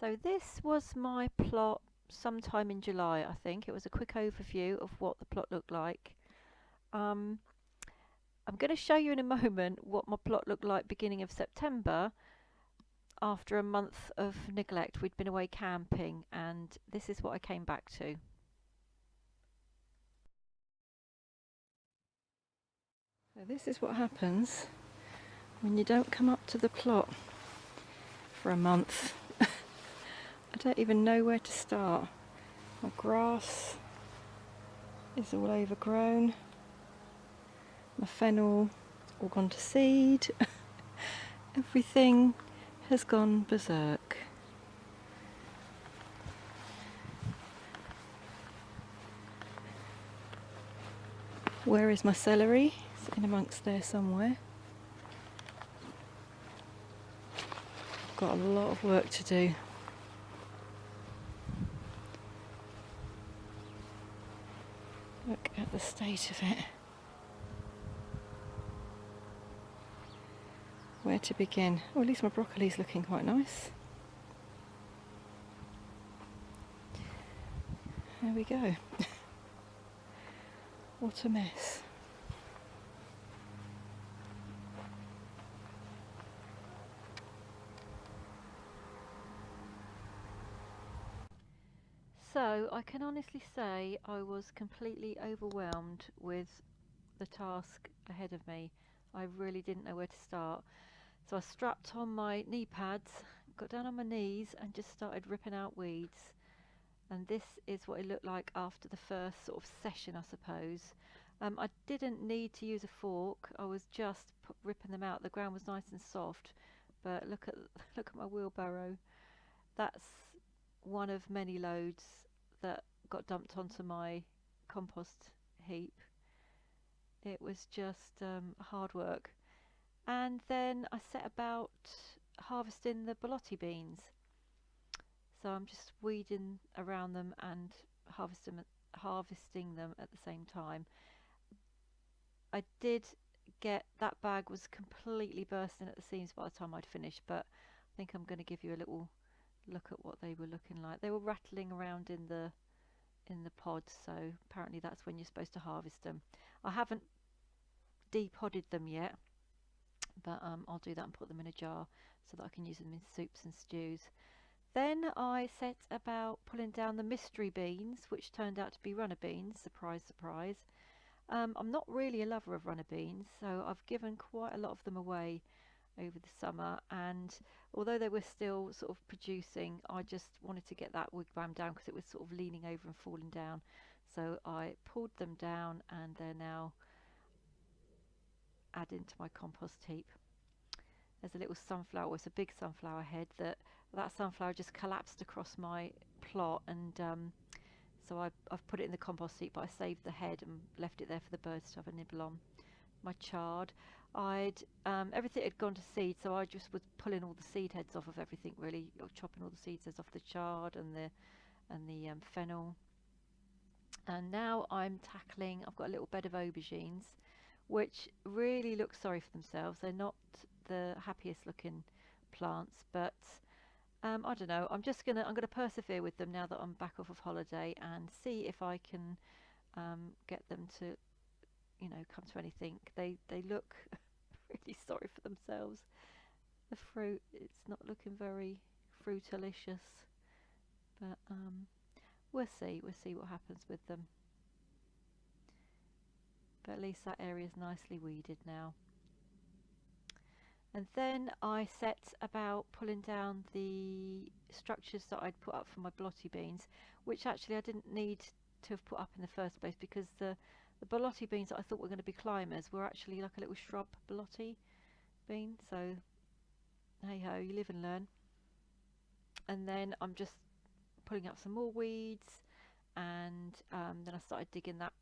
So this was my plot sometime in July, I think. It was a quick overview of what the plot looked like. Um, I'm going to show you in a moment what my plot looked like beginning of September after a month of neglect. We'd been away camping and this is what I came back to. So this is what happens when you don't come up to the plot for a month. I don't even know where to start. My grass is all overgrown. My fennel all gone to seed. Everything has gone berserk. Where is my celery? It's in amongst there somewhere. Got a lot of work to do. Look at the state of it. Where to begin? Oh, at least my broccoli's looking quite nice. There we go. What a mess. So I can honestly say I was completely overwhelmed with the task ahead of me. I really didn't know where to start. So I strapped on my knee pads, got down on my knees and just started ripping out weeds. And this is what it looked like after the first sort of session, I suppose. I didn't need to use a fork. I was just ripping them out. The ground was nice and soft, but look at my wheelbarrow. That's one of many loads that got dumped onto my compost heap. It was just hard work. And then I set about harvesting the borlotti beans. So I'm just weeding around them and harvesting them at the same time. I did get that bag was completely bursting at the seams by the time I'd finished, but I think I'm going to give you a little look at what they were looking like. They were rattling around in the pods, so apparently that's when you're supposed to harvest them. I haven't depodded them yet, but I'll do that and put them in a jar so that I can use them in soups and stews. Then I set about pulling down the mystery beans, which turned out to be runner beans. Surprise, surprise. I'm not really a lover of runner beans, so I've given quite a lot of them away over the summer, and although they were still sort of producing, I just wanted to get that wigwam down because it was sort of leaning over and falling down. So I pulled them down and they're now adding to my compost heap. There's a little sunflower, it's a big sunflower head that sunflower just collapsed across my plot, and so I've put it in the compost heap, but I saved the head and left it there for the birds to have a nibble on. My chard, everything had gone to seed, so I just was pulling all the seed heads off of everything, really, or chopping all the seed heads off the chard and the fennel. And now I'm tackling. I've got a little bed of aubergines, which really look sorry for themselves. They're not the happiest looking plants, but I don't know. I'm gonna persevere with them now that I'm back off of holiday and see if I can get them to, come to anything. They look really sorry for themselves. The fruit, it's not looking very fruitalicious, but we'll see what happens with them. But at least that area is nicely weeded now. And then I set about pulling down the structures that I'd put up for my borlotti beans, which actually I didn't need to have put up in the first place, because the borlotti beans that I thought were going to be climbers were actually like a little shrub borlotti bean. So hey ho, you live and learn. And then I'm just pulling up some more weeds, and then I started digging that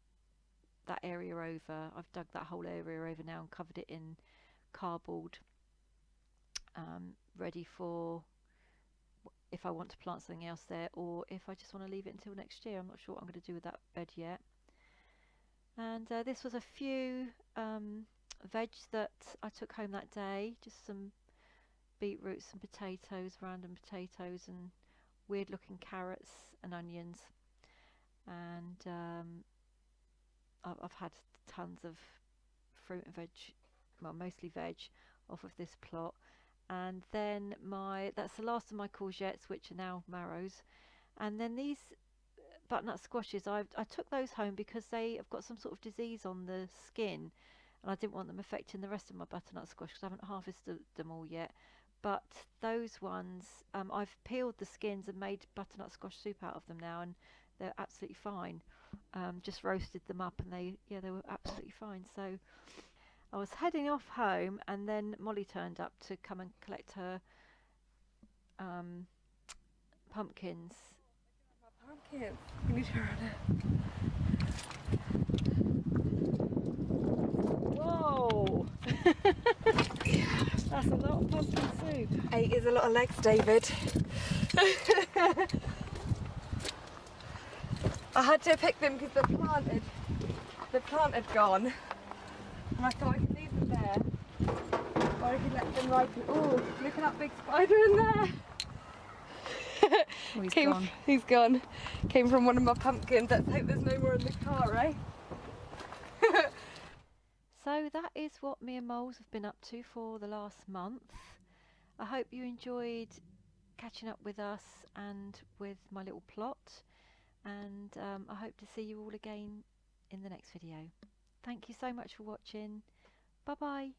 area over. I've dug that whole area over now and covered it in cardboard, ready for if I want to plant something else there, or if I just want to leave it until next year. I'm not sure what I'm going to do with that bed yet. And this was a few veg that I took home that day, just some beetroots and potatoes, random potatoes, and weird looking carrots and onions, and I've had tons of fruit and veg, well, mostly veg, off of this plot. And then that's the last of my courgettes, which are now marrows. And then these butternut squashes, I took those home because they have got some sort of disease on the skin, and I didn't want them affecting the rest of my butternut squash because I haven't harvested them all yet. But those ones, I've peeled the skins and made butternut squash soup out of them now, and they're absolutely fine. Just roasted them up, and they were absolutely fine. So I was heading off home, and then Molly turned up to come and collect her pumpkins. Pumpkins. Can you turn it? Whoa! That's a lot of pumpkin soup. 8 is a lot of legs, David. I had to pick them because the plant had gone. And I thought I could leave them there, or I could let them ripen. Oh, look at that big spider in there. Oh, he's gone. He's gone. Came from one of my pumpkins. Let's hope there's no more in the car, eh? So that is what me and Moles have been up to for the last month. I hope you enjoyed catching up with us and with my little plot, and I hope to see you all again in the next video. Thank you so much for watching. Bye bye.